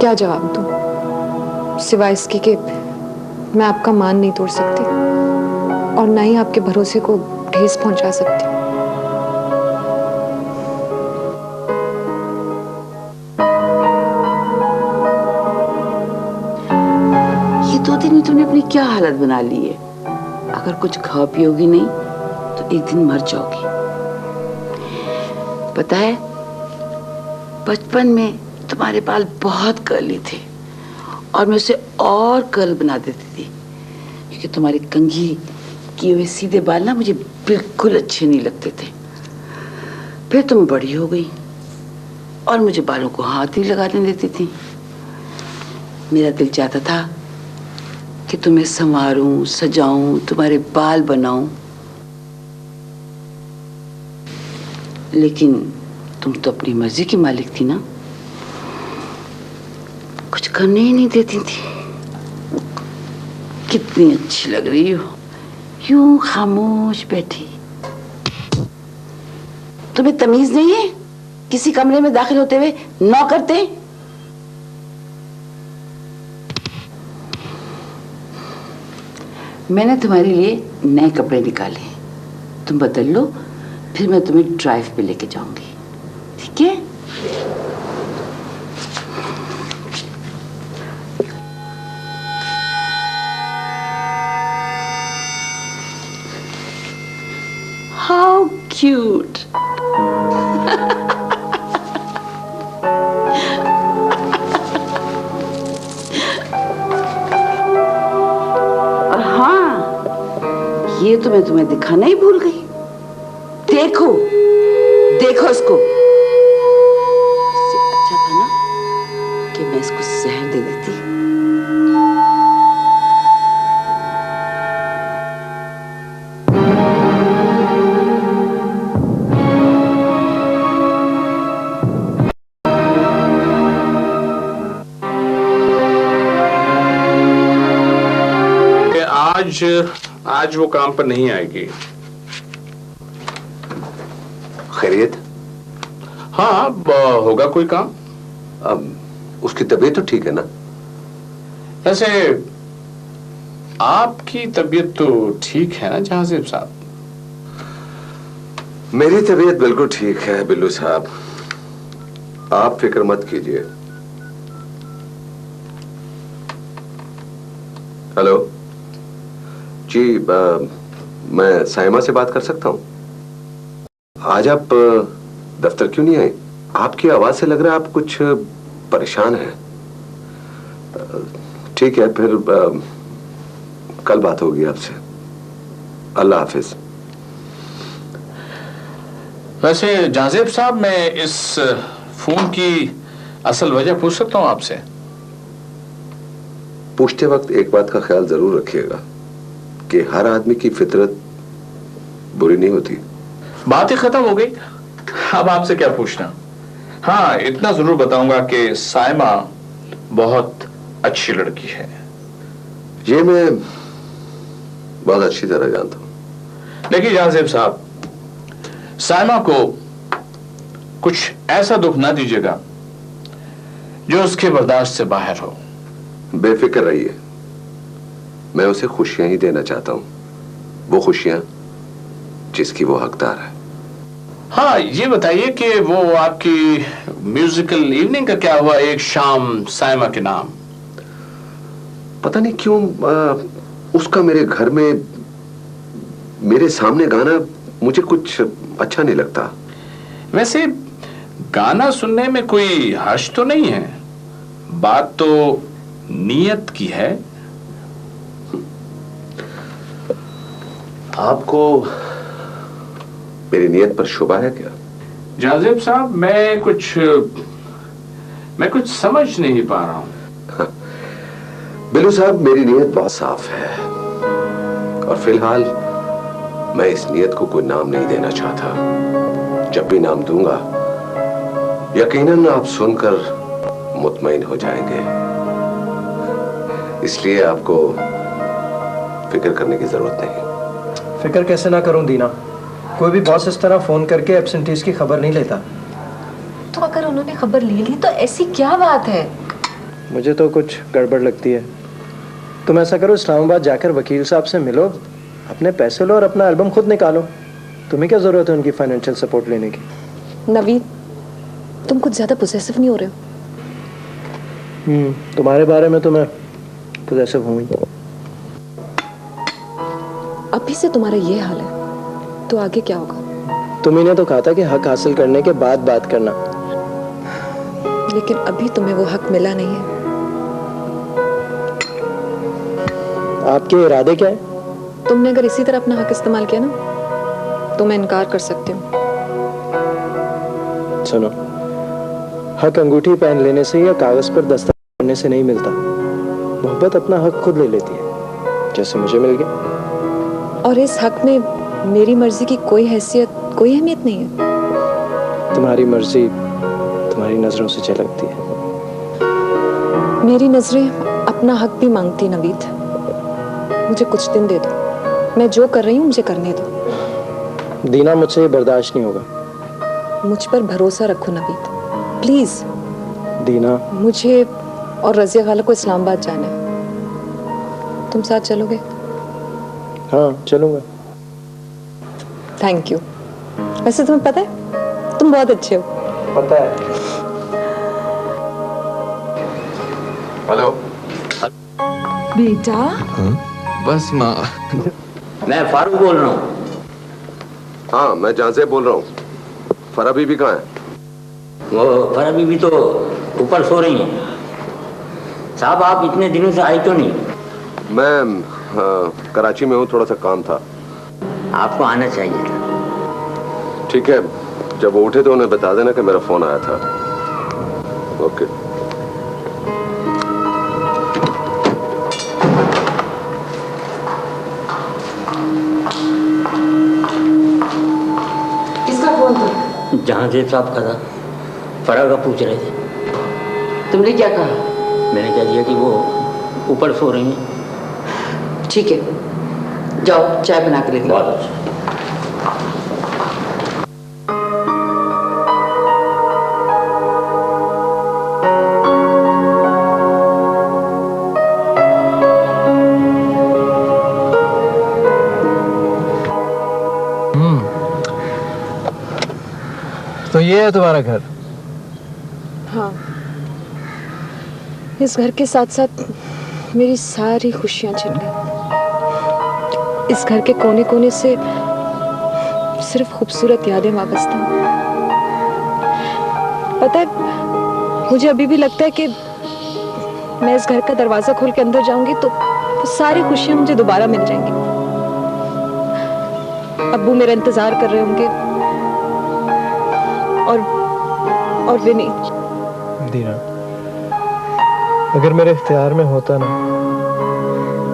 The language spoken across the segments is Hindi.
क्या जवाब दूं सिवाय इसके कि मैं आपका मान नहीं तोड़ सकती और ना ही आपके भरोसे को ठेस पहुंचा सकती। ये 2 दिन में तुमने अपनी क्या हालत बना ली है? अगर कुछ खा पियोगी नहीं तो एक दिन मर जाओगी। पता है, बचपन में तुम्हारे बाल बहुत कर्ली थे और मैं उसे और कर्ल बना देती थी, क्योंकि तुम्हारे कंघी किए हुए सीधे बाल ना मुझे बिल्कुल अच्छे नहीं लगते थे। फिर तुम बड़ी हो गई और मुझे बालों को हाथ ही लगाने देती थी। मेरा दिल चाहता था कि तुम्हें संवारूं, सजाऊं, तुम्हारे बाल बनाऊं, लेकिन तुम तो अपनी मर्जी की मालिक थी ना, कुछ करने ही नहीं देती थी। कितनी अच्छी लग रही हो, यूं खामोश बैठी। तुम्हें तमीज नहीं है किसी कमरे में दाखिल होते हुए नॉक करते? मैंने तुम्हारे लिए नए कपड़े निकाले, तुम बदल लो, फिर मैं तुम्हें ड्राइव पे लेके जाऊंगी, ठीक है? How cute! और हाँ, ये तो मैं तुम्हें दिखाना ही भूल गई। देखो, देखो इसको। इससे अच्छा था ना कि मैं इसको जहर दे देती। आज वो काम पर नहीं आएगी। खैरियत? हाँ, होगा कोई काम। अब उसकी तबीयत तो ठीक है ना? वैसे आपकी तबीयत तो ठीक है ना जहाजिब साहब? मेरी तबीयत बिल्कुल ठीक है बिल्लू साहब, आप फिक्र मत कीजिए। हेलो जी, मैं साइमा से बात कर सकता हूं? आज आप दफ्तर क्यों नहीं आए? आपकी आवाज से लग रहा है आप कुछ परेशान हैं। ठीक है, फिर कल बात होगी आपसे। अल्लाह हाफिज। वैसे जहाजिब साहब, मैं इस फोन की असल वजह पूछ सकता हूं आपसे? पूछते वक्त एक बात का ख्याल जरूर रखिएगा कि हर आदमी की फितरत बुरी नहीं होती। बात ही खत्म हो गई, अब आपसे क्या पूछना। हाँ, इतना जरूर बताऊंगा कि साइमा बहुत अच्छी लड़की है। ये मैं बहुत अच्छी तरह जानता हूं। देखिए जहाजिब साहब, साइमा को कुछ ऐसा दुख ना दीजिएगा जो उसके बर्दाश्त से बाहर हो। बेफिक्र रहिए, मैं उसे खुशियां ही देना चाहता हूं, वो खुशियां जिसकी वो हकदार है। हाँ, ये बताइए कि वो आपकी म्यूजिकल इवनिंग का क्या हुआ एक शाम साइमा के नाम? पता नहीं क्यों उसका मेरे घर में मेरे सामने गाना मुझे कुछ अच्छा नहीं लगता। वैसे गाना सुनने में कोई हर्ष तो नहीं है, बात तो नीयत की है। आपको मेरी नीयत पर शुबा है क्या? जहाजिब साहब, मैं कुछ समझ नहीं पा रहा हूं। बिल्लू साहब, मेरी नीयत बहुत साफ है और फिलहाल मैं इस नीयत को कोई नाम नहीं देना चाहता। जब भी नाम दूंगा यकीनन आप सुनकर मुतमईन हो जाएंगे, इसलिए आपको फिक्र करने की जरूरत नहीं। फिक्र कैसे ना करूं दीना, कोई भी बॉस इस तरह फोन करके एब्सेंटीज की खबर नहीं लेता। तो अगर उन्होंने खबर ले ली तो ऐसी क्या बात है? मुझे तो कुछ गड़बड़ लगती है। तुम ऐसा करो, इस्लामाबाद जाकर वकील साहब से मिलो, अपने पैसे लो और अपना एल्बम खुद निकालो। तुम्हें क्या जरूरत है उनकी फाइनेंशियल सपोर्ट लेने की? नवीद, तुम कुछ ज्यादा पोसेसिव नहीं हो रहे हो? तुम्हारे बारे में तो मैं पोसेसिव हूँ ही। अभी से तुम्हारा ये हाल है तो आगे क्या होगा? तुम्ही ने तो कहा था कि हक हासिल करने के बाद बात करना। लेकिन अभी तुम्हें वो हक मिला नहीं है। आपके इरादे क्या है? तुमने अगर इसी तरह अपना हक इस्तेमाल किया ना तो मैं इनकार कर सकती हूँ। सुनो, हक अंगूठी पहन लेने से या कागज पर दस्तखत करने से नहीं मिलता। मोहब्बत अपना हक खुद ले लेती है, जैसे मुझे मिल गया। और इस हक में मेरी मर्जी की कोई हैसियत, कोई अहमियत नहीं है। तुम्हारी मर्जी तुम्हारी नजरों से झलकती है। मेरी नजरें अपना हक भी मांगती नवीद। मुझे कुछ दिन दे दो, मैं जो कर रही हूँ मुझे करने दो। दीना, मुझसे ये बर्दाश्त नहीं होगा। मुझ पर भरोसा रखो नवीद, प्लीज। दीना, मुझे और रजिया खाला को इस्लामाबाद जाना है। तुम साथ चलोगे? हाँ, चलूंगा। Thank you. वैसे तुम्हें पता है तुम बहुत अच्छे हो। पता है। हेलो। बेटा। बस माँ। मैं फारूक बोल रहा हूँ। हाँ, मैं जहाँ से बोल रहा हूँ। फरा बीबी कहाँ है? वो फरा बीबी तो ऊपर सो रही हैं। साहब, आप इतने दिनों से आए क्यों नहीं? मैं कराची में हूँ, थोड़ा सा काम था। आपको आना चाहिए था। ठीक है, जब वो उठे तो उन्हें बता देना कि मेरा फोन आया था। ओके। किसका फोन था? जहांगीर साहब का था। फरा का पूछ रहे थे। तुमने क्या कहा? मैंने कह दिया कि वो ऊपर सो रही हैं। ठीक है, जाओ चाय बना के लेके आओ। बहुत अच्छा। तो ये है तुम्हारा घर? हाँ, इस घर के साथ साथ मेरी सारी खुशियां छिन गई। इस घर के कोने कोने से सिर्फ खूबसूरत यादें वाबस्ता हैं। पता है, मुझे अभी भी लगता है कि मैं इस घर का दरवाजा खोल के अंदर जाऊंगी तो सारी खुशियां मुझे दोबारा मिल जाएंगी। अब्बू मेरा इंतजार कर रहे होंगे और विनी। दीना, अगर मेरे इख्तियार में होता ना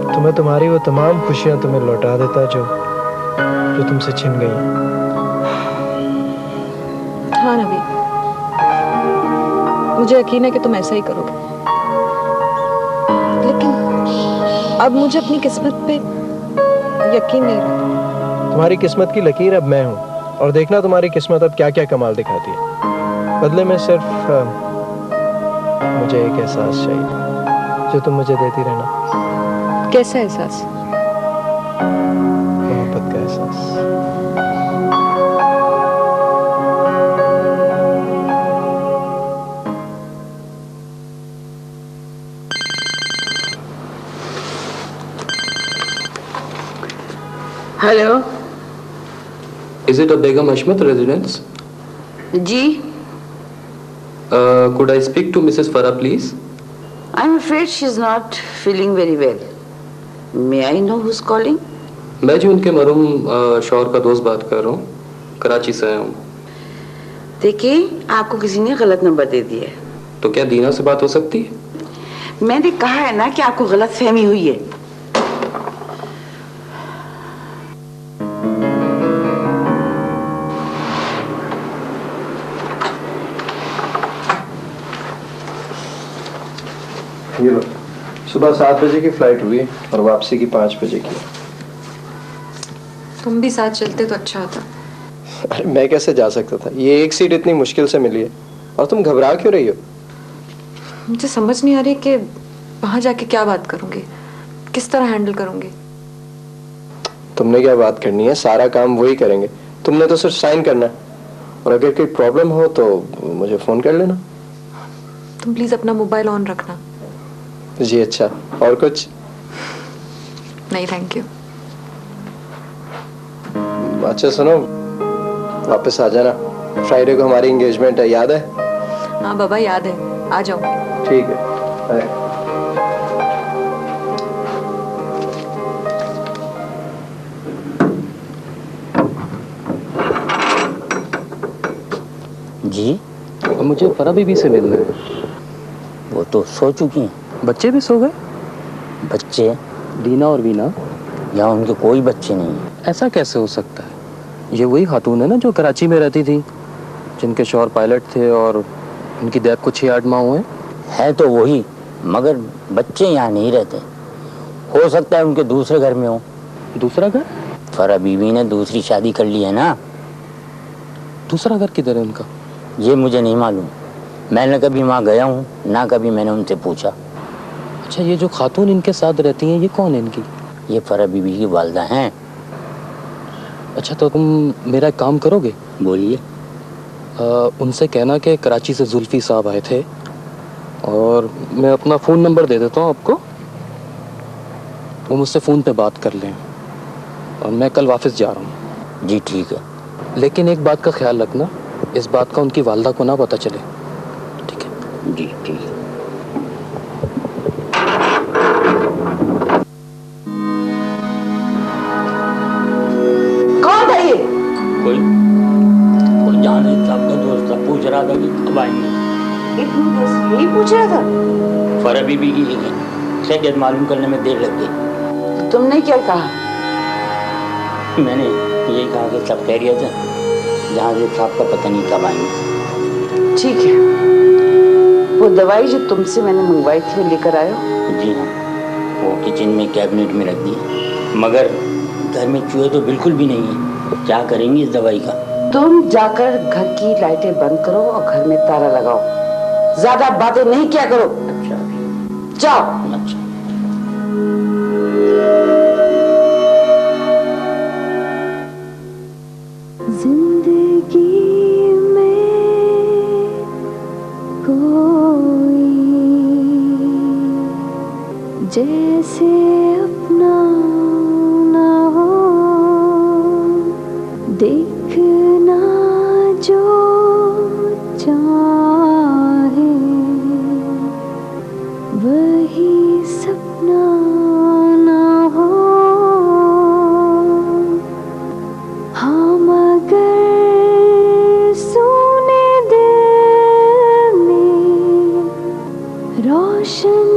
तो मैं तुम्हारी वो तमाम खुशियां तुम्हें लौटा देता जो तुमसे छिन गई। हाँ नबी, मुझे यकीन है कि तुम ऐसा ही करोगे। लेकिन अब मुझे अपनी किस्मत पे यकीन नहीं रहा। तुम्हारी किस्मत की लकीर अब मैं हूँ, और देखना तुम्हारी किस्मत अब क्या क्या कमाल दिखाती है। बदले में सिर्फ मुझे एक एहसास चाहिए जो तुम मुझे देती रहना। कैसा एहसास? मोहब्बत का एहसास। Hello Is it a Begum Ashmat residence? जी, Could I speak to Mrs. Farah, please? I'm afraid she's not feeling very well. May I know who's calling? मैं जी उनके मरहूम शौहर का दोस्त बात कर रहा हूँ, कराची से आया हूँ। देखिए, आपको किसी ने गलत नंबर दे दिया है। तो क्या दीना से बात हो सकती है? मैंने कहा है ना कि आपको गलत फहमी हुई है। ये लो, सुबह 7 बजे की फ्लाइट हुई और वापसी की 5 बजे की। तुम भी साथ चलते तो अच्छा होता। अरे मैं कैसे जा सकता था? ये एक सीट इतनी मुश्किल से मिली है और तुम घबरा क्यों रही हो? मुझे समझ नहीं आ रही कि वहां जाके क्या बात करूंगी, किस तरह हैंडल करूंगी। तुमने क्या बात करनी है, सारा काम वही करेंगे, तुमने तो सिर्फ साइन करना है। और अगर कोई प्रॉब्लम हो तो मुझे फोन कर लेना। तुम प्लीज अपना मोबाइल ऑन रखना। जी अच्छा, और कुछ? नहीं थैंक यू। अच्छा सुनो, वापस आ जाना, फ्राइडे को हमारी एंगेजमेंट है, याद है? हाँ बाबा याद है, आ जाओ। ठीक है, बाय। जी मुझे फरा बीबी से मिलना है। वो तो सो चुकी हैं। बच्चे भी सो गए? बच्चे? दीना और वीना? यहाँ उनके कोई बच्चे नहीं हैं। ऐसा कैसे हो सकता है? ये वही खातून है ना जो कराची में रहती थी, जिनके शौहर पायलट थे और उनकी डेथ को 6-8 माह हुए? है तो वही, मगर बच्चे यहाँ नहीं रहते। हो सकता है उनके दूसरे घर में हो। दूसरा घर? फरा बीवी ने दूसरी शादी कर ली है ना। दूसरा घर किधर है उनका? ये मुझे नहीं मालूम, मैंने कभी वहाँ गया हूँ ना कभी मैंने उनसे पूछा। अच्छा, ये जो खातून इनके साथ रहती हैं ये कौन है इनकी? ये फरा बीबी की वालदा हैं। अच्छा, तो तुम मेरा एक काम करोगे? बोलिए। उनसे कहना कि कराची से जुल्फी साहब आए थे, और मैं अपना फ़ोन नंबर दे देता हूँ आपको, वो मुझसे फ़ोन पे बात कर लें, और मैं कल वापस जा रहा हूँ। जी ठीक है। लेकिन एक बात का ख्याल रखना, इस बात का उनकी वालदा को ना पता चले, ठीक है? जी ठीक है। कौन था ये? कोई जाने साहब का दोस्त था, पूछ रहा था कि कब आएंगे। इतनी देर से यही पूछ रहा था? फरा बीबी की खैरियत मालूम करने में देर लग गई। तो तुमने क्या कहा? मैंने यही कहा कि सब खैरियत है, जहांगीर साहब का पता नहीं कब आएंगे। ठीक है, वो दवाई जो तुमसे मैंने मंगवाई थी वो लेकर आयो? जी हाँ, वो किचन में कैबिनेट में रख दी, मगर घर में चूहे तो बिल्कुल भी नहीं है। क्या करेंगी इस दवाई का? तुम जाकर घर की लाइटें बंद करो और घर में ताला लगाओ, ज्यादा बातें नहीं किया करो। अच्छा जाओ। अच्छा। जिंदगी में कोई जैसे अपना ना हो, देखना जो चाहे वही सपना ना हो। हम अगर सुने दिल में रोशन